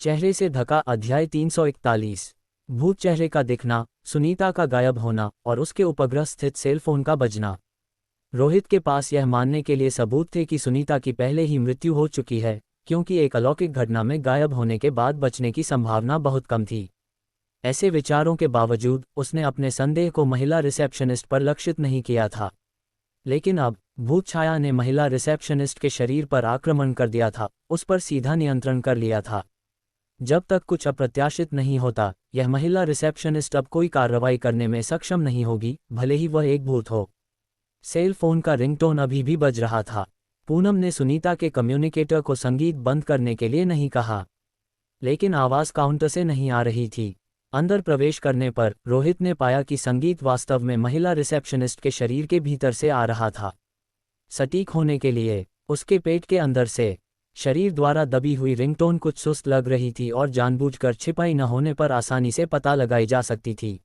चेहरे से ढका अध्याय 341। भूत चेहरे का दिखना, सुनीता का गायब होना और उसके उपग्रह स्थित सेल फोन का बजना। रोहित के पास यह मानने के लिए सबूत थे कि सुनीता की पहले ही मृत्यु हो चुकी है, क्योंकि एक अलौकिक घटना में गायब होने के बाद बचने की संभावना बहुत कम थी। ऐसे विचारों के बावजूद उसने अपने संदेह को महिला रिसेप्शनिस्ट पर लक्षित नहीं किया था। लेकिन अब भूत छाया ने महिला रिसेप्शनिस्ट के शरीर पर आक्रमण कर दिया था, उस पर सीधा नियंत्रण कर लिया था। जब तक कुछ अप्रत्याशित नहीं होता, यह महिला रिसेप्शनिस्ट अब कोई कार्रवाई करने में सक्षम नहीं होगी, भले ही वह एक भूत हो। सेल फोन का रिंगटोन अभी भी बज रहा था। पूनम ने सुनीता के कम्युनिकेटर को संगीत बंद करने के लिए नहीं कहा, लेकिन आवाज़ काउंटर से नहीं आ रही थी। अंदर प्रवेश करने पर रोहित ने पाया कि संगीत वास्तव में महिला रिसेप्शनिस्ट के शरीर के भीतर से आ रहा था। सटीक होने के लिए उसके पेट के अंदर से। शरीर द्वारा दबी हुई रिंगटोन कुछ सुस्त लग रही थी और जानबूझकर छिपाई न होने पर आसानी से पता लगाई जा सकती थी।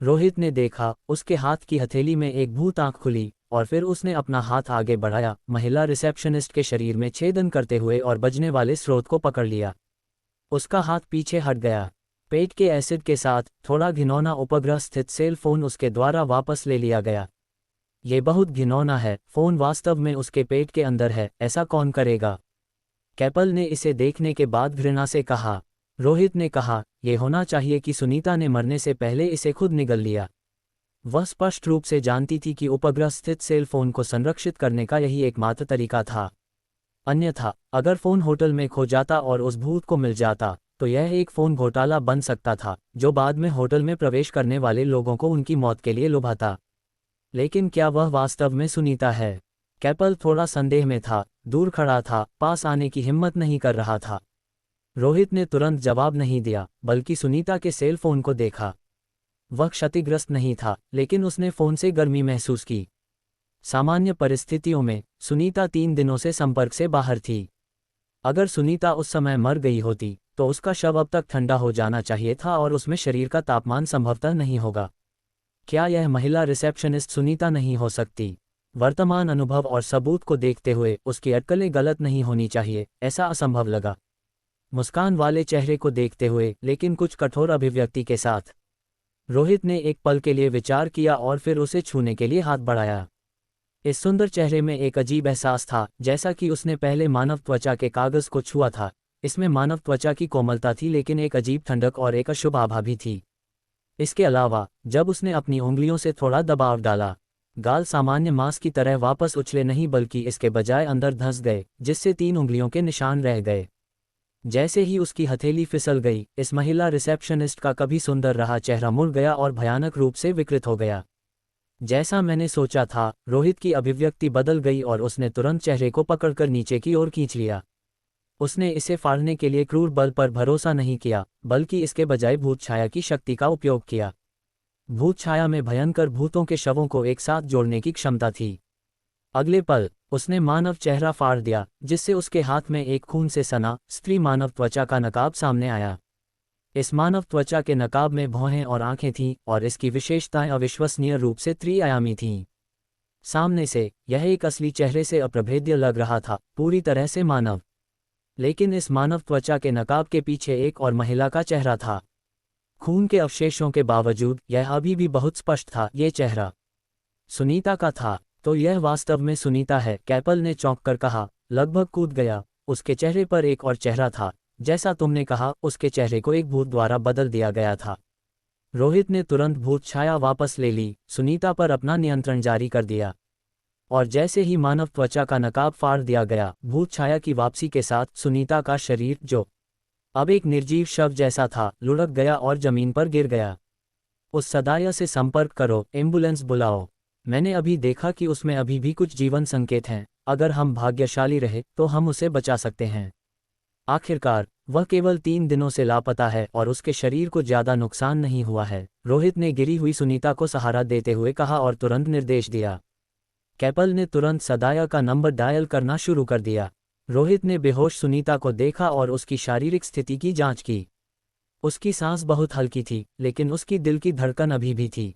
रोहित ने देखा, उसके हाथ की हथेली में एक भूत आंख खुली और फिर उसने अपना हाथ आगे बढ़ाया, महिला रिसेप्शनिस्ट के शरीर में छेदन करते हुए और बजने वाले स्रोत को पकड़ लिया। उसका हाथ पीछे हट गया। पेट के एसिड के साथ थोड़ा घिनौना उपग्रह स्थित सेल फोन उसके द्वारा वापस ले लिया गया। ये बहुत घिनौना है, फोन वास्तव में उसके पेट के अंदर है, ऐसा कौन करेगा? कैपल ने इसे देखने के बाद घृणा से कहा। रोहित ने कहा, यह होना चाहिए कि सुनीता ने मरने से पहले इसे खुद निगल लिया। वह स्पष्ट रूप से जानती थी कि उपग्रह स्थित सेल फोन को संरक्षित करने का यही एकमात्र तरीका था। अन्यथा अगर फोन होटल में खो जाता और उस भूत को मिल जाता, तो यह एक फोन घोटाला बन सकता था, जो बाद में होटल में प्रवेश करने वाले लोगों को उनकी मौत के लिए लुभाता। लेकिन क्या वह वास्तव में सुनीता है? कैपल थोड़ा संदेह में था, दूर खड़ा था, पास आने की हिम्मत नहीं कर रहा था। रोहित ने तुरंत जवाब नहीं दिया, बल्कि सुनीता के सेल फोन को देखा। वह क्षतिग्रस्त नहीं था, लेकिन उसने फोन से गर्मी महसूस की। सामान्य परिस्थितियों में सुनीता 3 दिनों से संपर्क से बाहर थी। अगर सुनीता उस समय मर गई होती, तो उसका शव अब तक ठंडा हो जाना चाहिए था और उसमें शरीर का तापमान संभवतः नहीं होगा। क्या यह महिला रिसेप्शनिस्ट सुनीता नहीं हो सकती? वर्तमान अनुभव और सबूत को देखते हुए उसकी अटकलें गलत नहीं होनी चाहिए, ऐसा असंभव लगा। मुस्कान वाले चेहरे को देखते हुए, लेकिन कुछ कठोर अभिव्यक्ति के साथ। रोहित ने एक पल के लिए विचार किया और फिर उसे छूने के लिए हाथ बढ़ाया। इस सुंदर चेहरे में एक अजीब एहसास था, जैसा कि उसने पहले मानव त्वचा के कागज को छुआ था। इसमें मानव त्वचा की कोमलता थी, लेकिन एक अजीब ठंडक और एक अशुभ आभा भी थी। इसके अलावा जब उसने अपनी उंगलियों से थोड़ा दबाव डाला, गाल सामान्य मांस की तरह वापस उछले नहीं, बल्कि इसके बजाय अंदर धंस गए, जिससे 3 उंगलियों के निशान रह गए। जैसे ही उसकी हथेली फिसल गई, इस महिला रिसेप्शनिस्ट का कभी सुंदर रहा चेहरा मुड़ गया और भयानक रूप से विकृत हो गया। जैसा मैंने सोचा था, रोहित की अभिव्यक्ति बदल गई और उसने तुरंत चेहरे को पकड़कर नीचे की ओर खींच लिया। उसने इसे फाड़ने के लिए क्रूर बल पर भरोसा नहीं किया, बल्कि इसके बजाय भूत छाया की शक्ति का उपयोग किया। भूत छाया में भयंकर भूतों के शवों को एक साथ जोड़ने की क्षमता थी। अगले पल उसने मानव चेहरा फाड़ दिया, जिससे उसके हाथ में एक खून से सना स्त्री मानव त्वचा का नकाब सामने आया। इस मानव त्वचा के नकाब में भौहें और आंखें थीं, और इसकी विशेषताएं अविश्वसनीय रूप से त्रिआयामी थीं। सामने से यह एक असली चेहरे से अप्रभेद्य लग रहा था, पूरी तरह से मानव। लेकिन इस मानव त्वचा के नकाब के पीछे एक और महिला का चेहरा था। खून के अवशेषों के बावजूद यह अभी भी बहुत स्पष्ट था, ये चेहरा सुनीता का था। तो यह वास्तव में सुनीता है, कैपल ने चौंक कर कहा, लगभग कूद गया। उसके चेहरे पर एक और चेहरा था, जैसा तुमने कहा, उसके चेहरे को एक भूत द्वारा बदल दिया गया था। रोहित ने तुरंत भूत छाया वापस ले ली, सुनीता पर अपना नियंत्रण जारी कर दिया। और जैसे ही मानव त्वचा का नकाब फाड़ दिया गया, भूत छाया की वापसी के साथ सुनीता का शरीर, जो अब एक निर्जीव शव जैसा था, लुढ़क गया और जमीन पर गिर गया। उस सदाया से संपर्क करो, एम्बुलेंस बुलाओ। मैंने अभी देखा कि उसमें अभी भी कुछ जीवन संकेत हैं। अगर हम भाग्यशाली रहे तो हम उसे बचा सकते हैं। आखिरकार वह केवल 3 दिनों से लापता है और उसके शरीर को ज्यादा नुकसान नहीं हुआ है, रोहित ने गिरी हुई सुनीता को सहारा देते हुए कहा और तुरंत निर्देश दिया। कैपल ने तुरंत सदाया का नंबर डायल करना शुरू कर दिया। रोहित ने बेहोश सुनीता को देखा और उसकी शारीरिक स्थिति की जांच की। उसकी सांस बहुत हल्की थी, लेकिन उसकी दिल की धड़कन अभी भी थी।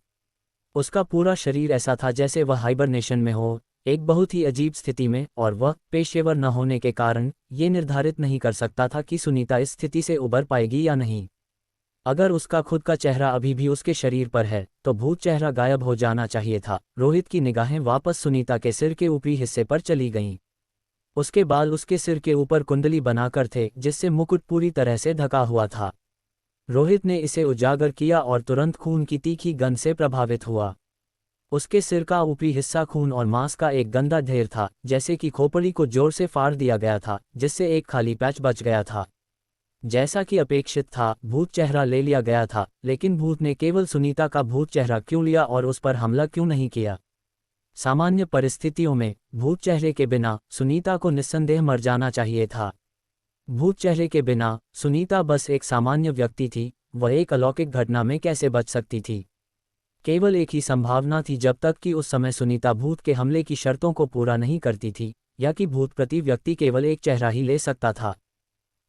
उसका पूरा शरीर ऐसा था जैसे वह हाइबरनेशन में हो, एक बहुत ही अजीब स्थिति में, और वह पेशेवर न होने के कारण ये निर्धारित नहीं कर सकता था कि सुनीता इस स्थिति से उबर पाएगी या नहीं। अगर उसका खुद का चेहरा अभी भी उसके शरीर पर है तो भूत चेहरा गायब हो जाना चाहिए था। रोहित की निगाहें वापस सुनीता के सिर के ऊपरी हिस्से पर चली गईं। उसके बाल उसके सिर के ऊपर कुंडली बनाकर थे, जिससे मुकुट पूरी तरह से ढका हुआ था। रोहित ने इसे उजागर किया और तुरंत खून की तीखी गंध से प्रभावित हुआ। उसके सिर का ऊपरी हिस्सा खून और मांस का एक गंदा ढेर था, जैसे कि खोपड़ी को जोर से फाड़ दिया गया था, जिससे एक खाली पैच बच गया था। जैसा कि अपेक्षित था, भूत चेहरा ले लिया गया था, लेकिन भूत ने केवल सुनीता का भूत चेहरा क्यों लिया और उस पर हमला क्यों नहीं किया? सामान्य परिस्थितियों में भूत चेहरे के बिना सुनीता को निस्संदेह मर जाना चाहिए था। भूत चेहरे के बिना सुनीता बस एक सामान्य व्यक्ति थी। वह एक अलौकिक घटना में कैसे बच सकती थी? केवल एक ही संभावना थी, जब तक कि उस समय सुनीता भूत के हमले की शर्तों को पूरा नहीं करती थी, या कि भूत प्रति व्यक्ति केवल एक चेहरा ही ले सकता था।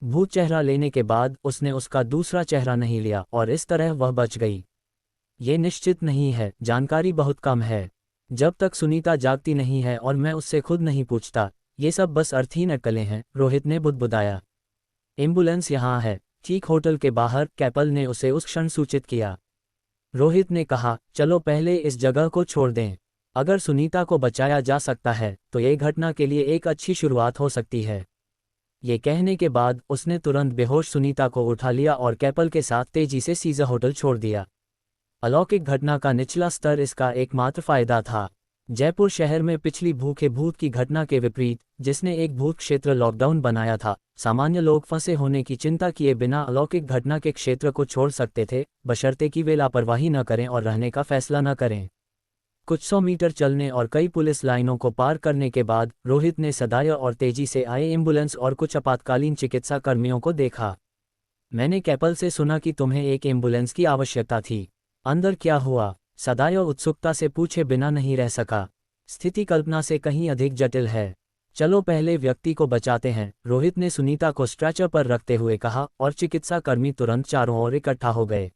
भूत चेहरा लेने के बाद उसने उसका दूसरा चेहरा नहीं लिया और इस तरह वह बच गई। ये निश्चित नहीं है, जानकारी बहुत कम है। जब तक सुनीता जागती नहीं है और मैं उससे खुद नहीं पूछता, ये सब बस अर्थहीन अटकलें हैं, रोहित ने बुदबुदाया। एम्बुलेंस यहाँ है, ठीक होटल के बाहर, कैपल ने उसे उस क्षण सूचित किया। रोहित ने कहा, चलो पहले इस जगह को छोड़ दें। अगर सुनीता को बचाया जा सकता है तो ये घटना के लिए एक अच्छी शुरुआत हो सकती है। ये कहने के बाद उसने तुरंत बेहोश सुनीता को उठा लिया और कैपल के साथ तेजी से सीज़र होटल छोड़ दिया। अलौकिक घटना का निचला स्तर इसका एकमात्र फायदा था। जयपुर शहर में पिछली भूखे भूत की घटना के विपरीत, जिसने एक भूत क्षेत्र लॉकडाउन बनाया था, सामान्य लोग फंसे होने की चिंता किए बिना अलौकिक घटना के क्षेत्र को छोड़ सकते थे, बशर्ते कि वे लापरवाही न करें और रहने का फैसला न करें। कुछ 100 मीटर चलने और कई पुलिस लाइनों को पार करने के बाद रोहित ने सदाय और तेजी से आए एम्बुलेंस और कुछ आपातकालीन चिकित्सा कर्मियों को देखा। मैंने कैपल से सुना कि तुम्हें एक एम्बुलेंस की आवश्यकता थी। अंदर क्या हुआ? सदाय उत्सुकता से पूछे बिना नहीं रह सका। स्थिति कल्पना से कहीं अधिक जटिल है। चलो पहले व्यक्ति को बचाते हैं, रोहित ने सुनीता को स्ट्रेचर पर रखते हुए कहा, और चिकित्सा कर्मी तुरंत चारों ओर इकट्ठा हो गए।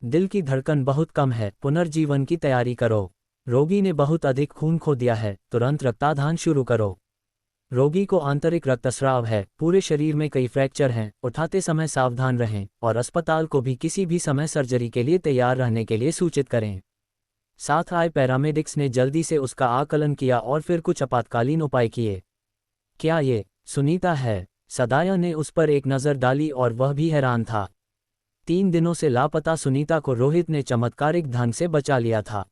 दिल की धड़कन बहुत कम है, पुनर्जीवन की तैयारी करो। रोगी ने बहुत अधिक खून खो दिया है, तुरंत रक्ताधान शुरू करो। रोगी को आंतरिक रक्तस्राव है, पूरे शरीर में कई फ्रैक्चर हैं, उठाते समय सावधान रहें और अस्पताल को भी किसी भी समय सर्जरी के लिए तैयार रहने के लिए सूचित करें। साथ आए पैरामेडिक्स ने जल्दी से उसका आकलन किया और फिर कुछ आपातकालीन उपाय किए। क्या ये सुनीता है? सदाया ने उस पर एक नज़र डाली और वह भी हैरान था। 3 दिनों से लापता सुनीता को रोहित ने चमत्कारिक ढंग से बचा लिया था।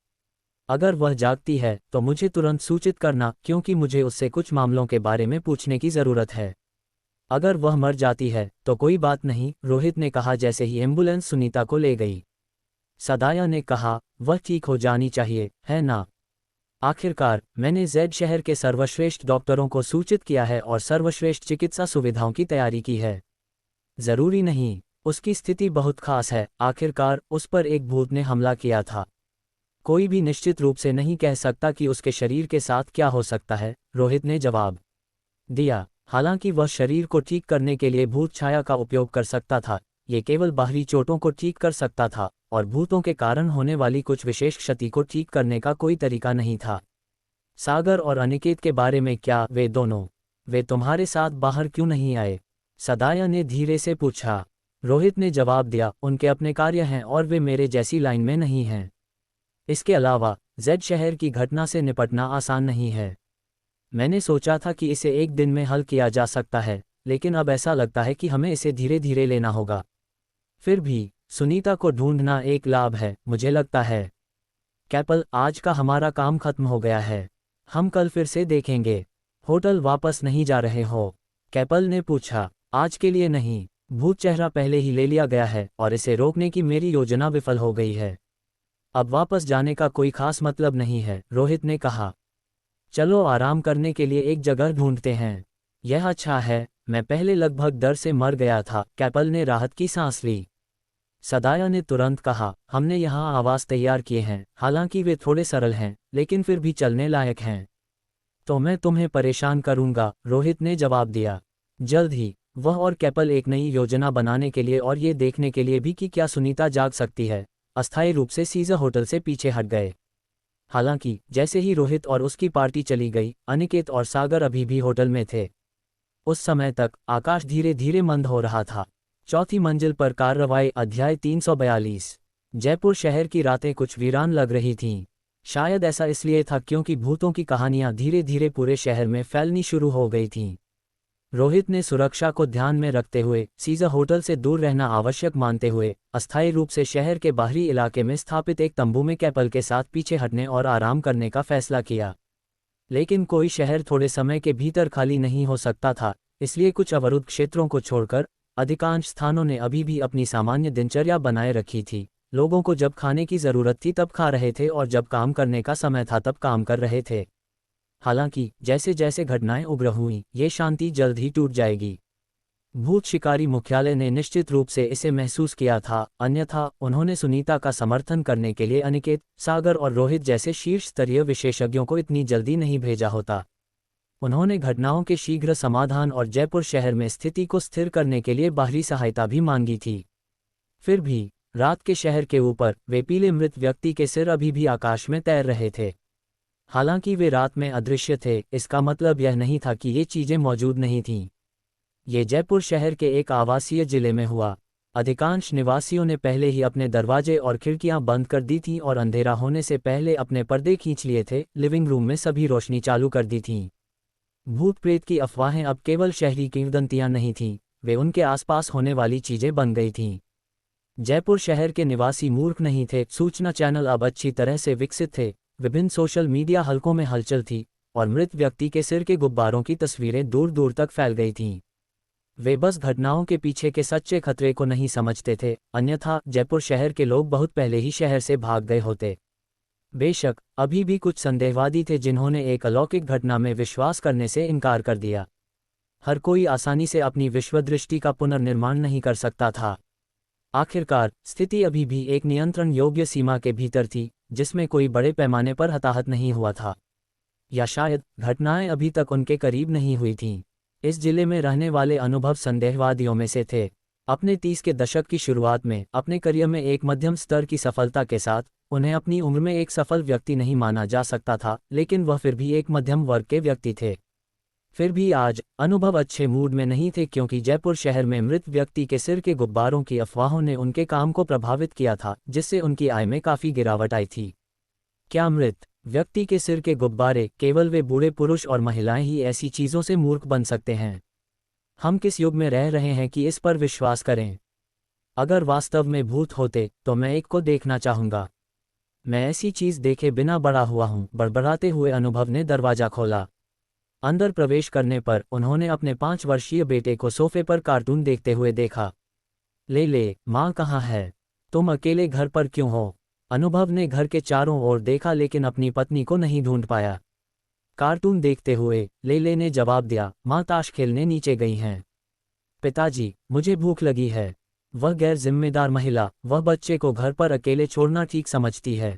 अगर वह जागती है तो मुझे तुरंत सूचित करना, क्योंकि मुझे उससे कुछ मामलों के बारे में पूछने की ज़रूरत है। अगर वह मर जाती है तो कोई बात नहीं, रोहित ने कहा जैसे ही एम्बुलेंस सुनीता को ले गई। सदाया ने कहा, वह ठीक हो जानी चाहिए, है ना? आखिरकार मैंने जेड शहर के सर्वश्रेष्ठ डॉक्टरों को सूचित किया है और सर्वश्रेष्ठ चिकित्सा सुविधाओं की तैयारी की है। ज़रूरी नहीं, उसकी स्थिति बहुत खास है। आखिरकार उस पर एक भूत ने हमला किया था। कोई भी निश्चित रूप से नहीं कह सकता कि उसके शरीर के साथ क्या हो सकता है, रोहित ने जवाब दिया। हालांकि वह शरीर को ठीक करने के लिए भूत छाया का उपयोग कर सकता था, ये केवल बाहरी चोटों को ठीक कर सकता था, और भूतों के कारण होने वाली कुछ विशेष क्षति को ठीक करने का कोई तरीका नहीं था। सागर और अनिकेत के बारे में क्या? वे दोनों, वे तुम्हारे साथ बाहर क्यों नहीं आए? सदाया ने धीरे से पूछा। रोहित ने जवाब दिया, उनके अपने कार्य हैं और वे मेरे जैसी लाइन में नहीं हैं। इसके अलावा जेड शहर की घटना से निपटना आसान नहीं है। मैंने सोचा था कि इसे एक दिन में हल किया जा सकता है, लेकिन अब ऐसा लगता है कि हमें इसे धीरे धीरे लेना होगा। फिर भी सुनीता को ढूंढना एक लाभ है, मुझे लगता है। कैपल, आज का हमारा काम खत्म हो गया है, हम कल फिर से देखेंगे। होटल वापस नहीं जा रहे हो? कैपल ने पूछा। आज के लिए नहीं, भूत चेहरा पहले ही ले लिया गया है और इसे रोकने की मेरी योजना विफल हो गई है। अब वापस जाने का कोई खास मतलब नहीं है, रोहित ने कहा। चलो आराम करने के लिए एक जगह ढूंढते हैं। यह अच्छा है, मैं पहले लगभग डर से मर गया था। कैपल ने राहत की सांस ली। सदाया ने तुरंत कहा, हमने यहाँ आवास तैयार किए हैं, हालांकि वे थोड़े सरल हैं, लेकिन फिर भी चलने लायक हैं। तो मैं तुम्हें परेशान करूंगा, रोहित ने जवाब दिया। जल्द ही वह और कैपल एक नई योजना बनाने के लिए और ये देखने के लिए भी कि क्या सुनीता जाग सकती है, अस्थायी रूप से सीज़र होटल से पीछे हट गए। हालांकि जैसे ही रोहित और उसकी पार्टी चली गई, अनिकेत और सागर अभी भी होटल में थे। उस समय तक आकाश धीरे धीरे मंद हो रहा था। चौथी मंजिल पर कार्रवाई अध्याय 342। जयपुर शहर की रातें कुछ वीरान लग रही थीं। शायद ऐसा इसलिए था क्योंकि भूतों की कहानियां धीरे धीरे पूरे शहर में फैलनी शुरू हो गई थीं। रोहित ने सुरक्षा को ध्यान में रखते हुए सीज़र होटल से दूर रहना आवश्यक मानते हुए अस्थायी रूप से शहर के बाहरी इलाके में स्थापित एक तंबू में कैपल के साथ पीछे हटने और आराम करने का फैसला किया। लेकिन कोई शहर थोड़े समय के भीतर खाली नहीं हो सकता था, इसलिए कुछ अवरुद्ध क्षेत्रों को छोड़कर अधिकांश स्थानों ने अभी भी अपनी सामान्य दिनचर्या बनाए रखी थी। लोगों को जब खाने की ज़रूरत थी तब खा रहे थे और जब काम करने का समय था तब काम कर रहे थे। हालांकि जैसे जैसे घटनाएं उग्र हुईं, ये शांति जल्द ही टूट जाएगी। भूत शिकारी मुख्यालय ने निश्चित रूप से इसे महसूस किया था, अन्यथा उन्होंने सुनीता का समर्थन करने के लिए अनिकेत, सागर और रोहित जैसे शीर्ष स्तरीय विशेषज्ञों को इतनी जल्दी नहीं भेजा होता। उन्होंने घटनाओं के शीघ्र समाधान और जयपुर शहर में स्थिति को स्थिर करने के लिए बाहरी सहायता भी मांगी थी। फिर भी रात के शहर के ऊपर वे पीले मृत व्यक्ति के सिर अभी भी आकाश में तैर रहे थे। हालांकि वे रात में अदृश्य थे, इसका मतलब यह नहीं था कि ये चीजें मौजूद नहीं थीं। ये जयपुर शहर के एक आवासीय जिले में हुआ। अधिकांश निवासियों ने पहले ही अपने दरवाजे और खिड़कियां बंद कर दी थीं और अंधेरा होने से पहले अपने पर्दे खींच लिए थे। लिविंग रूम में सभी रोशनी चालू कर दी थीं। भूत प्रेत की अफवाहें अब केवल शहरी किंवदंतियां नहीं थीं, वे उनके आसपास होने वाली चीजें बन गई थीं। जयपुर शहर के निवासी मूर्ख नहीं थे, सूचना चैनल अब अच्छी तरह से विकसित थे, विभिन्न सोशल मीडिया हलकों में हलचल थी और मृत व्यक्ति के सिर के गुब्बारों की तस्वीरें दूर दूर तक फैल गई थीं। वे बस घटनाओं के पीछे के सच्चे खतरे को नहीं समझते थे, अन्यथा जयपुर शहर के लोग बहुत पहले ही शहर से भाग गए होते। बेशक अभी भी कुछ संदेहवादी थे जिन्होंने एक अलौकिक घटना में विश्वास करने से इनकार कर दिया। हर कोई आसानी से अपनी विश्वदृष्टि का पुनर्निर्माण नहीं कर सकता था। आखिरकार स्थिति अभी भी एक नियंत्रण योग्य सीमा के भीतर थी, जिसमें कोई बड़े पैमाने पर हताहत नहीं हुआ था, या शायद घटनाएं अभी तक उनके करीब नहीं हुई थीं। इस जिले में रहने वाले अनुभव संदेहवादियों में से थे। अपने 30 के दशक की शुरुआत में अपने करियर में एक मध्यम स्तर की सफलता के साथ उन्हें अपनी उम्र में एक सफल व्यक्ति नहीं माना जा सकता था, लेकिन वह फिर भी एक मध्यम वर्ग के व्यक्ति थे। फिर भी आज अनुभव अच्छे मूड में नहीं थे क्योंकि जयपुर शहर में मृत व्यक्ति के सिर के गुब्बारों की अफवाहों ने उनके काम को प्रभावित किया था, जिससे उनकी आय में काफ़ी गिरावट आई थी। क्या मृत व्यक्ति के सिर के गुब्बारे केवल वे बूढ़े पुरुष और महिलाएं ही ऐसी चीज़ों से मूर्ख बन सकते हैं? हम किस युग में रह रहे हैं कि इस पर विश्वास करें? अगर वास्तव में भूत होते तो मैं एक को देखना चाहूँगा। मैं ऐसी चीज़ देखे बिना बड़ा हुआ हूँ। बड़बड़ाते हुए अनुभव ने दरवाज़ा खोला। अंदर प्रवेश करने पर उन्होंने अपने 5 वर्षीय बेटे को सोफे पर कार्टून देखते हुए देखा। ले, माँ कहाँ है? तुम अकेले घर पर क्यों हो? अनुभव ने घर के चारों ओर देखा लेकिन अपनी पत्नी को नहीं ढूंढ पाया। कार्टून देखते हुए ले ने जवाब दिया, माँ ताश खेलने नीचे गई हैं। पिताजी, मुझे भूख लगी है। वह गैर जिम्मेदार महिला, वह बच्चे को घर पर अकेले छोड़ना ठीक समझती है।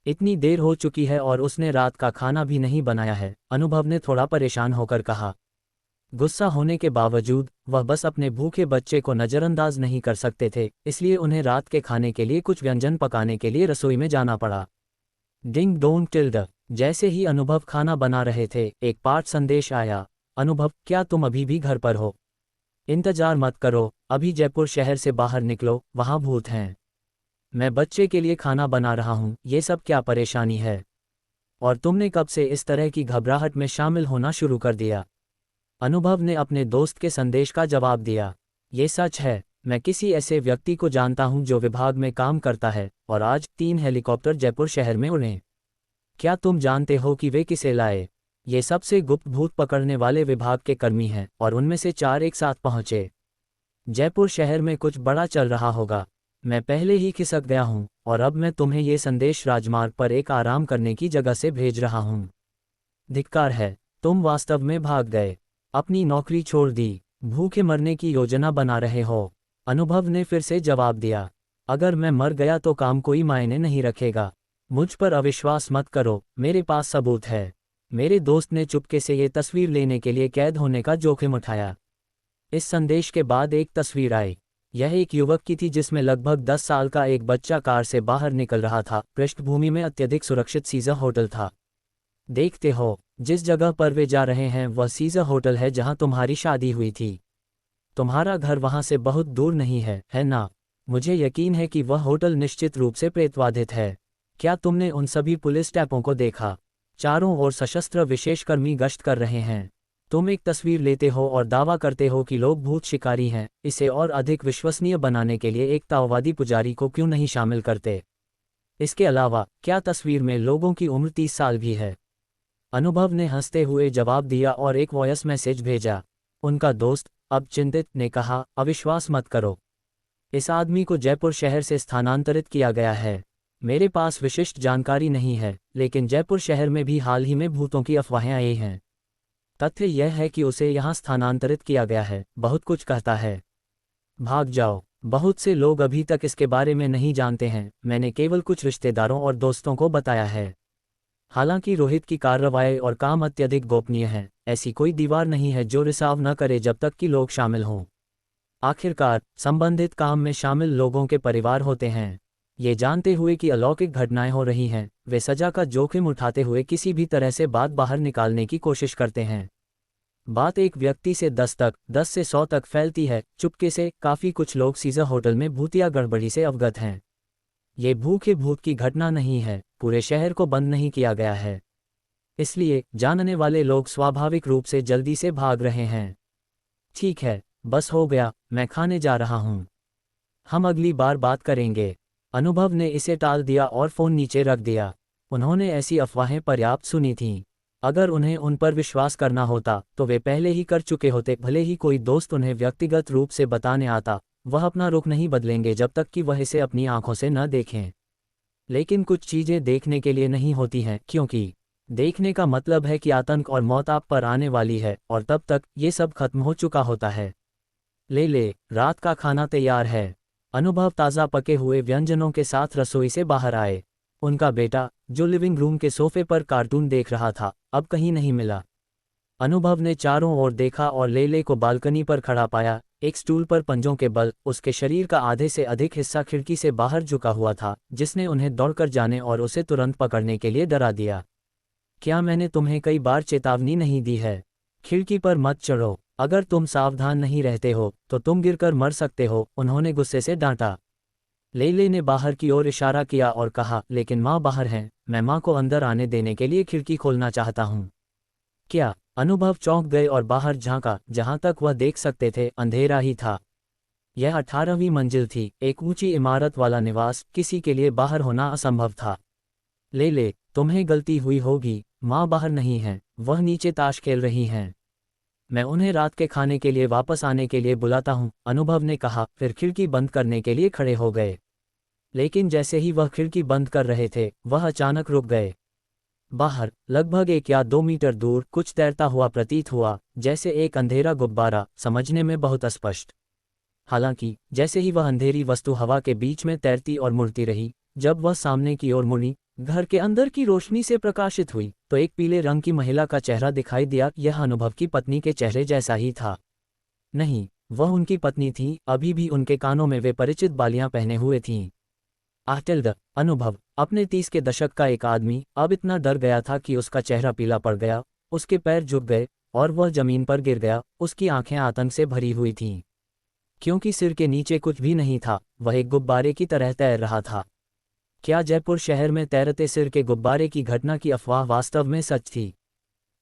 इतनी देर हो चुकी है और उसने रात का खाना भी नहीं बनाया है, अनुभव ने थोड़ा परेशान होकर कहा। गुस्सा होने के बावजूद वह बस अपने भूखे बच्चे को नज़रअंदाज नहीं कर सकते थे, इसलिए उन्हें रात के खाने के लिए कुछ व्यंजन पकाने के लिए रसोई में जाना पड़ा। Ding dong tilde. जैसे ही अनुभव खाना बना रहे थे, एक पाठ संदेश आया। अनुभव, क्या तुम अभी भी घर पर हो? इंतजार मत करो, अभी जयपुर शहर से बाहर निकलो, वहाँ भूत हैं। मैं बच्चे के लिए खाना बना रहा हूँ, ये सब क्या परेशानी है? और तुमने कब से इस तरह की घबराहट में शामिल होना शुरू कर दिया? अनुभव ने अपने दोस्त के संदेश का जवाब दिया। ये सच है, मैं किसी ऐसे व्यक्ति को जानता हूं जो विभाग में काम करता है और आज 3 हेलीकॉप्टर जयपुर शहर में उड़े। क्या तुम जानते हो कि वे किसे लाए? ये सबसे गुप्त भूत पकड़ने वाले विभाग के कर्मी हैं और उनमें से 4 एक साथ पहुंचे। जयपुर शहर में कुछ बड़ा चल रहा होगा। मैं पहले ही खिसक गया हूं और अब मैं तुम्हें ये संदेश राजमार्ग पर एक आराम करने की जगह से भेज रहा हूं। धिक्कार है, तुम वास्तव में भाग गए, अपनी नौकरी छोड़ दी, भूखे मरने की योजना बना रहे हो। अनुभव ने फिर से जवाब दिया, अगर मैं मर गया तो काम कोई मायने नहीं रखेगा। मुझ पर अविश्वास मत करो, मेरे पास सबूत है। मेरे दोस्त ने चुपके से ये तस्वीर लेने के लिए कैद होने का जोखिम उठाया। इस संदेश के बाद एक तस्वीर आई। यह एक युवक की थी जिसमें लगभग 10 साल का एक बच्चा कार से बाहर निकल रहा था। पृष्ठभूमि में अत्यधिक सुरक्षित सीजर होटल था। देखते हो, जिस जगह पर वे जा रहे हैं वह सीजर होटल है जहां तुम्हारी शादी हुई थी। तुम्हारा घर वहां से बहुत दूर नहीं है ना? मुझे यकीन है कि वह होटल निश्चित रूप से प्रेतवाधित है। क्या तुमने उन सभी पुलिस टैपों को देखा? चारों ओर सशस्त्र विशेषकर्मी गश्त कर रहे हैं। तुम एक तस्वीर लेते हो और दावा करते हो कि लोग भूत शिकारी हैं। इसे और अधिक विश्वसनीय बनाने के लिए एक ताओवादी पुजारी को क्यों नहीं शामिल करते? इसके अलावा, क्या तस्वीर में लोगों की उम्र 30 साल भी है? अनुभव ने हंसते हुए जवाब दिया और एक वॉयस मैसेज भेजा। उनका दोस्त, अब चिंतित, ने कहा, अविश्वास मत करो। इस आदमी को जयपुर शहर से स्थानांतरित किया गया है। मेरे पास विशिष्ट जानकारी नहीं है, लेकिन जयपुर शहर में भी हाल ही में भूतों की अफवाहें आई हैं। तथ्य यह है कि उसे यहाँ स्थानांतरित किया गया है। बहुत कुछ कहता है। भाग जाओ। बहुत से लोग अभी तक इसके बारे में नहीं जानते हैं। मैंने केवल कुछ रिश्तेदारों और दोस्तों को बताया है। हालांकि रोहित की कार्रवाई और काम अत्यधिक गोपनीय है। ऐसी कोई दीवार नहीं है जो रिसाव न करे जब तक कि लोग शामिल हों। आखिरकार, संबंधित काम में शामिल लोगों के परिवार होते हैं। ये जानते हुए कि अलौकिक घटनाएं हो रही हैं, वे सजा का जोखिम उठाते हुए किसी भी तरह से बात बाहर निकालने की कोशिश करते हैं। बात एक व्यक्ति से 10 तक, 10 से 100 तक फैलती है। चुपके से काफ़ी कुछ लोग सीजर होटल में भूतिया गड़बड़ी से अवगत हैं। ये भूखे भूत की घटना नहीं है। पूरे शहर को बंद नहीं किया गया है। इसलिए जानने वाले लोग स्वाभाविक रूप से जल्दी से भाग रहे हैं। ठीक है, बस हो गया, मैं खाने जा रहा हूँ। हम अगली बार बात करेंगे। अनुभव ने इसे टाल दिया और फ़ोन नीचे रख दिया। उन्होंने ऐसी अफवाहें पर्याप्त सुनी थीं। अगर उन्हें उन पर विश्वास करना होता तो वे पहले ही कर चुके होते। भले ही कोई दोस्त उन्हें व्यक्तिगत रूप से बताने आता, वह अपना रुख नहीं बदलेंगे जब तक कि वह इसे अपनी आंखों से न देखें। लेकिन कुछ चीज़ें देखने के लिए नहीं होती हैं, क्योंकि देखने का मतलब है कि आतंक और मौत आप पर आने वाली है, और तब तक ये सब खत्म हो चुका होता है। ले, रात का खाना तैयार है। अनुभव ताज़ा पके हुए व्यंजनों के साथ रसोई से बाहर आए। उनका बेटा, जो लिविंग रूम के सोफे पर कार्टून देख रहा था, अब कहीं नहीं मिला। अनुभव ने चारों ओर देखा और लेले को बालकनी पर खड़ा पाया, एक स्टूल पर पंजों के बल। उसके शरीर का आधे से अधिक हिस्सा खिड़की से बाहर झुका हुआ था, जिसने उन्हें दौड़कर जाने और उसे तुरंत पकड़ने के लिए डरा दिया। क्या मैंने तुम्हें कई बार चेतावनी नहीं दी है? खिड़की पर मत चढ़ो। अगर तुम सावधान नहीं रहते हो तो तुम गिरकर मर सकते हो, उन्होंने गुस्से से डांटा। लेले ने बाहर की ओर इशारा किया और कहा, लेकिन माँ बाहर हैं, मैं माँ को अंदर आने देने के लिए खिड़की खोलना चाहता हूँ। क्या? अनुभव चौंक गए और बाहर झांका। जहाँ तक वह देख सकते थे अंधेरा ही था। यह 18वीं मंजिल थी, एक ऊंची इमारत वाला निवास। किसी के लिए बाहर होना असंभव था। ले, तुम्हें गलती हुई होगी, माँ बाहर नहीं हैं, वह नीचे ताश खेल रही हैं। मैं उन्हें रात के खाने के लिए वापस आने के लिए बुलाता हूँ, अनुभव ने कहा, फिर खिड़की बंद करने के लिए खड़े हो गए। लेकिन जैसे ही वह खिड़की बंद कर रहे थे, वह अचानक रुक गए। बाहर, लगभग 1 या 2 मीटर दूर, कुछ तैरता हुआ प्रतीत हुआ, जैसे एक अंधेरा गुब्बारा, समझने में बहुत अस्पष्ट। हालांकि जैसे ही वह अंधेरी वस्तु हवा के बीच में तैरती और मुड़ती रही, जब वह सामने की ओर मुड़ी, घर के अंदर की रोशनी से प्रकाशित हुई, तो एक पीले रंग की महिला का चेहरा दिखाई दिया। यह अनुभव की पत्नी के चेहरे जैसा ही था। नहीं, वह उनकी पत्नी थी। अभी भी उनके कानों में वे परिचित बालियां पहने हुए थीं। आटिल्ड, अनुभव, अपने 30 के दशक का एक आदमी, अब इतना डर गया था कि उसका चेहरा पीला पड़ गया, उसके पैर झुक गए और वह जमीन पर गिर गया। उसकी आंखें आतंक से भरी हुई थीं। क्योंकि सिर के नीचे कुछ भी नहीं था, वह एक गुब्बारे की तरह तैर रहा था। क्या जयपुर शहर में तैरते सिर के गुब्बारे की घटना की अफवाह वास्तव में सच थी?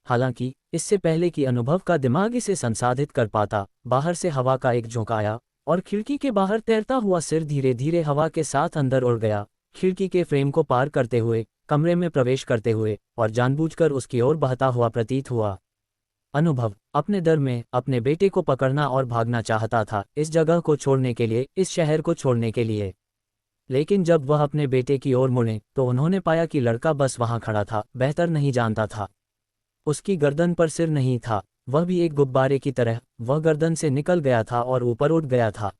हालांकि इससे पहले कि अनुभव का दिमाग इसे संसाधित कर पाता, बाहर से हवा का एक झोंका आया और खिड़की के बाहर तैरता हुआ सिर धीरे धीरे हवा के साथ अंदर उड़ गया, खिड़की के फ्रेम को पार करते हुए, कमरे में प्रवेश करते हुए, और जानबूझकर उसकी ओर बहता हुआ प्रतीत हुआ। अनुभव अपने डर में अपने बेटे को पकड़ना और भागना चाहता था, इस जगह को छोड़ने के लिए, इस शहर को छोड़ने के लिए। लेकिन जब वह अपने बेटे की ओर मुड़े तो उन्होंने पाया कि लड़का बस वहां खड़ा था, बेहतर नहीं जानता था। उसकी गर्दन पर सिर नहीं था, वह भी एक गुब्बारे की तरह, वह गर्दन से निकल गया था और ऊपर उठ गया था।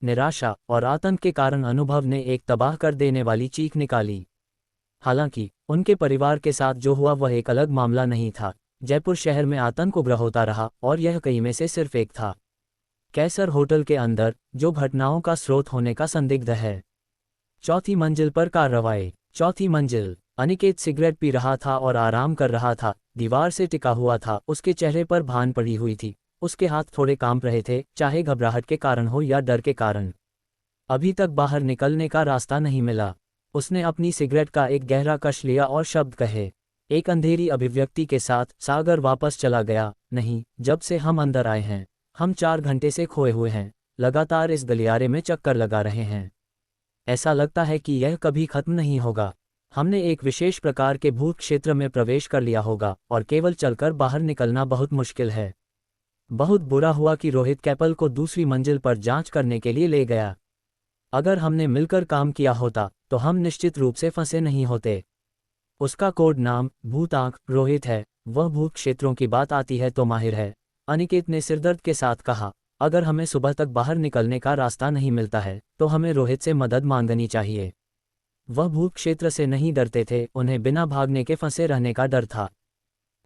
निराशा और आतंक के कारण अनुभव ने एक तबाह कर देने वाली चीख निकाली। हालांकि उनके परिवार के साथ जो हुआ वह एक अलग मामला नहीं था। जयपुर शहर में आतंक उग्र होता रहा और यह कई में से सिर्फ एक था। कैसर होटल के अंदर, जो घटनाओं का स्रोत होने का संदिग्ध है। चौथी मंजिल पर कार्रवाई। चौथी मंजिल। अनिकेत सिगरेट पी रहा था और आराम कर रहा था, दीवार से टिका हुआ था, उसके चेहरे पर भान पड़ी हुई थी, उसके हाथ थोड़े कांप रहे थे, चाहे घबराहट के कारण हो या डर के कारण। अभी तक बाहर निकलने का रास्ता नहीं मिला। उसने अपनी सिगरेट का एक गहरा कश लिया और शब्द कहे, एक अंधेरी अभिव्यक्ति के साथ, सागर वापस चला गया। नहीं, जब से हम अंदर आए हैं, हम 4 घंटे से खोए हुए हैं, लगातार इस गलियारे में चक्कर लगा रहे हैं। ऐसा लगता है कि यह कभी खत्म नहीं होगा। हमने एक विशेष प्रकार के भूत क्षेत्र में प्रवेश कर लिया होगा और केवल चलकर बाहर निकलना बहुत मुश्किल है। बहुत बुरा हुआ कि रोहित कैपल को दूसरी मंजिल पर जांच करने के लिए ले गया। अगर हमने मिलकर काम किया होता तो हम निश्चित रूप से फंसे नहीं होते। उसका कोड नाम भूत आंख रोहित है, वह भूत क्षेत्रों की बात आती है तो माहिर है। अनिकेत ने सिरदर्द के साथ कहा, अगर हमें सुबह तक बाहर निकलने का रास्ता नहीं मिलता है तो हमें रोहित से मदद मांगनी चाहिए। वह भूत क्षेत्र से नहीं डरते थे, उन्हें बिना भागने के फंसे रहने का डर था।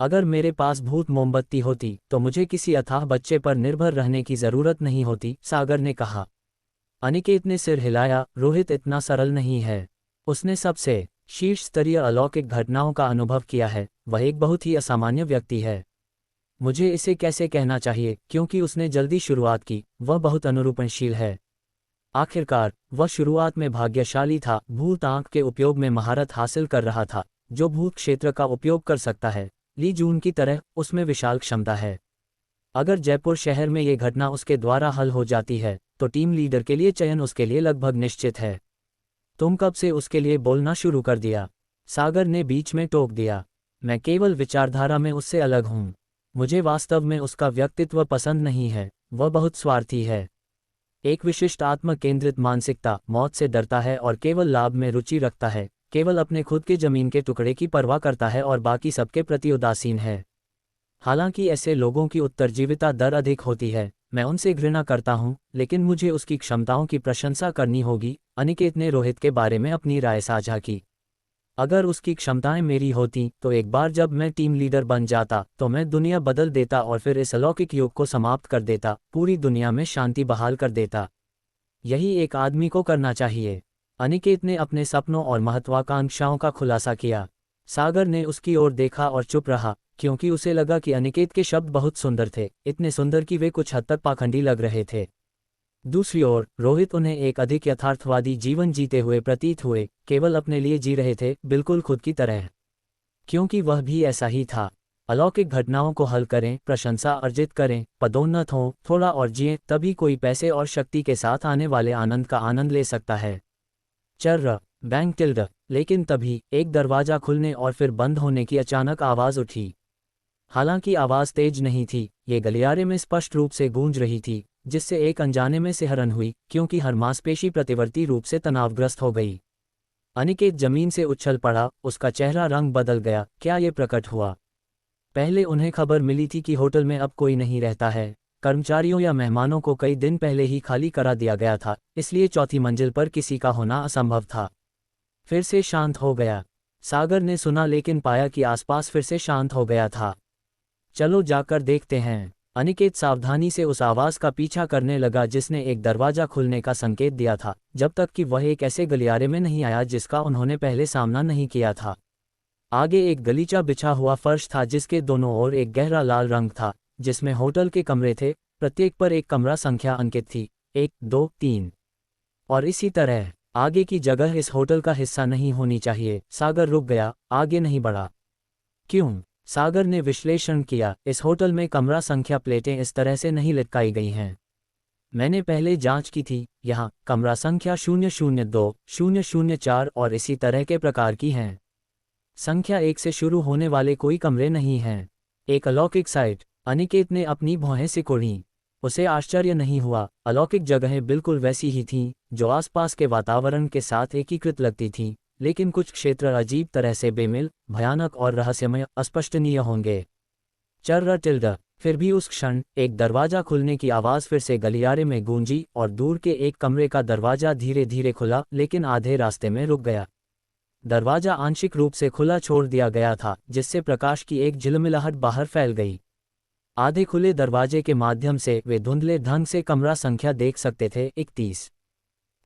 अगर मेरे पास भूत मोमबत्ती होती तो मुझे किसी अथाह बच्चे पर निर्भर रहने की जरूरत नहीं होती, सागर ने कहा। अनिकेत ने सिर हिलाया, रोहित इतना सरल नहीं है। उसने सबसे शीर्ष स्तरीय अलौकिक घटनाओं का अनुभव किया है, वह एक बहुत ही असामान्य व्यक्ति है। मुझे इसे कैसे कहना चाहिए, क्योंकि उसने जल्दी शुरुआत की, वह बहुत अनुरूपणशील है। आखिरकार वह शुरुआत में भाग्यशाली था, भूत आंख के उपयोग में महारत हासिल कर रहा था, जो भूत क्षेत्र का उपयोग कर सकता है। ली जून की तरह उसमें विशाल क्षमता है। अगर जयपुर शहर में ये घटना उसके द्वारा हल हो जाती है तो टीम लीडर के लिए चयन उसके लिए लगभग निश्चित है। तुम कब से उसके लिए बोलना शुरू कर दिया? सागर ने बीच में टोक दिया। मैं केवल विचारधारा में उससे अलग हूँ। मुझे वास्तव में उसका व्यक्तित्व पसंद नहीं है, वह बहुत स्वार्थी है। एक विशिष्ट आत्म केंद्रित मानसिकता, मौत से डरता है और केवल लाभ में रुचि रखता है, केवल अपने खुद के जमीन के टुकड़े की परवाह करता है और बाकी सबके प्रति उदासीन है। हालांकि ऐसे लोगों की उत्तरजीविता दर अधिक होती है, मैं उनसे घृणा करता हूं, लेकिन मुझे उसकी क्षमताओं की प्रशंसा करनी होगी। अनिकेत ने रोहित के बारे में अपनी राय साझा की। अगर उसकी क्षमताएं मेरी होती तो एक बार जब मैं टीम लीडर बन जाता तो मैं दुनिया बदल देता और फिर इस अलौकिक युग को समाप्त कर देता, पूरी दुनिया में शांति बहाल कर देता। यही एक आदमी को करना चाहिए। अनिकेत ने अपने सपनों और महत्वाकांक्षाओं का खुलासा किया। सागर ने उसकी ओर देखा और चुप रहा, क्योंकि उसे लगा कि अनिकेत के शब्द बहुत सुंदर थे, इतने सुंदर कि वे कुछ हद तक पाखंडी लग रहे थे। दूसरी ओर रोहित उन्हें एक अधिक यथार्थवादी जीवन जीते हुए प्रतीत हुए, केवल अपने लिए जी रहे थे, बिल्कुल खुद की तरह। क्योंकि वह भी ऐसा ही था। अलौकिक घटनाओं को हल करें, प्रशंसा अर्जित करें, पदोन्नत हों, थोड़ा और जिएं, तभी कोई पैसे और शक्ति के साथ आने वाले आनंद का आनंद ले सकता है। चर्र बैंक टिल्ड। लेकिन तभी एक दरवाजा खुलने और फिर बंद होने की अचानक आवाज उठी। हालांकि आवाज तेज नहीं थी, ये गलियारे में स्पष्ट रूप से गूंज रही थी, जिससे एक अनजाने में सिहरन हुई, क्योंकि हर मांसपेशी प्रतिवर्ती रूप से तनावग्रस्त हो गई। अनिकेत जमीन से उछल पड़ा, उसका चेहरा रंग बदल गया। क्या ये प्रकट हुआ? पहले उन्हें खबर मिली थी कि होटल में अब कोई नहीं रहता है। कर्मचारियों या मेहमानों को कई दिन पहले ही खाली करा दिया गया था, इसलिए चौथी मंजिल पर किसी का होना असंभव था। फिर से शांत हो गया। सागर ने सुना, लेकिन पाया कि आसपास फिर से शांत हो गया था। चलो जाकर देखते हैं। अनिकेत सावधानी से उस आवाज का पीछा करने लगा जिसने एक दरवाजा खुलने का संकेत दिया था, जब तक कि वह एक ऐसे गलियारे में नहीं आया जिसका उन्होंने पहले सामना नहीं किया था। आगे एक गलीचा बिछा हुआ फर्श था जिसके दोनों ओर एक गहरा लाल रंग था, जिसमें होटल के कमरे थे, प्रत्येक पर एक कमरा संख्या अंकित थी, 1, 2, 3। और इसी तरह आगे की जगह इस होटल का हिस्सा नहीं होनी चाहिए। सागर रुक गया, आगे नहीं बढ़ा। क्यों? सागर ने विश्लेषण किया। इस होटल में कमरा संख्या प्लेटें इस तरह से नहीं लटकाई गई हैं। मैंने पहले जांच की थी, यहाँ कमरा संख्या 002, 004 और इसी तरह के प्रकार की हैं। संख्या 1 से शुरू होने वाले कोई कमरे नहीं हैं। एक अलौकिक साइट। अनिकेत ने अपनी भौहें सिकोड़ी। उसे आश्चर्य नहीं हुआ, अलौकिक जगहें बिल्कुल वैसी ही थीं, जो आसपास के वातावरण के साथ एकीकृत लगती थीं, लेकिन कुछ क्षेत्र अजीब तरह से बेमिल, भयानक और रहस्यमय, अस्पष्टनीय होंगे। चर्र टिल्ड। फिर भी उस क्षण एक दरवाजा खुलने की आवाज़ फिर से गलियारे में गूंजी और दूर के एक कमरे का दरवाजा धीरे धीरे खुला, लेकिन आधे रास्ते में रुक गया। दरवाजा आंशिक रूप से खुला छोड़ दिया गया था, जिससे प्रकाश की एक झिलमिलाहट बाहर फैल गई। आधे खुले दरवाजे के माध्यम से वे धुंधले ढंग से कमरा संख्या देख सकते थे 31।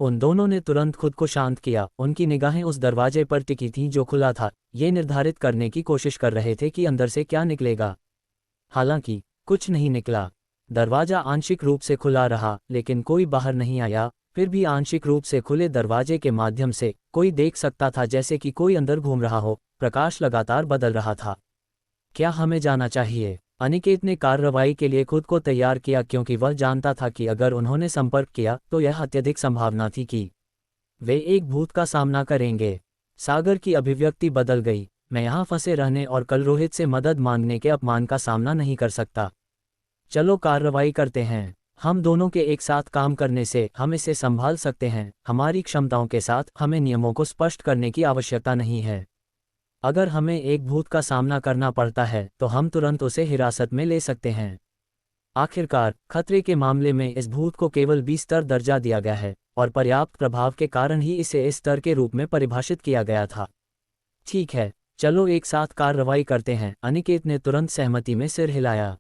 उन दोनों ने तुरंत खुद को शांत किया, उनकी निगाहें उस दरवाजे पर टिकी थीं जो खुला था, ये निर्धारित करने की कोशिश कर रहे थे कि अंदर से क्या निकलेगा। हालांकि कुछ नहीं निकला। दरवाजा आंशिक रूप से खुला रहा, लेकिन कोई बाहर नहीं आया। फिर भी आंशिक रूप से खुले दरवाजे के माध्यम से कोई देख सकता था, जैसे कि कोई अंदर घूम रहा हो। प्रकाश लगातार बदल रहा था। क्या हमें जाना चाहिए? अनिकेत ने कार्रवाई के लिए खुद को तैयार किया, क्योंकि वह जानता था कि अगर उन्होंने संपर्क किया तो यह अत्यधिक संभावना थी कि वे एक भूत का सामना करेंगे। सागर की अभिव्यक्ति बदल गई। मैं यहाँ फंसे रहने और कल रोहित से मदद मांगने के अपमान का सामना नहीं कर सकता। चलो कार्रवाई करते हैं। हम दोनों के एक साथ काम करने से हम इसे संभाल सकते हैं। हमारी क्षमताओं के साथ हमें नियमों को स्पष्ट करने की आवश्यकता नहीं है। अगर हमें एक भूत का सामना करना पड़ता है तो हम तुरंत उसे हिरासत में ले सकते हैं। आखिरकार खतरे के मामले में इस भूत को केवल 20 स्तर दर्जा दिया गया है, और पर्याप्त प्रभाव के कारण ही इसे इस स्तर के रूप में परिभाषित किया गया था। ठीक है, चलो एक साथ कार्रवाई करते हैं। अनिकेत ने तुरंत सहमति में सिर हिलाया।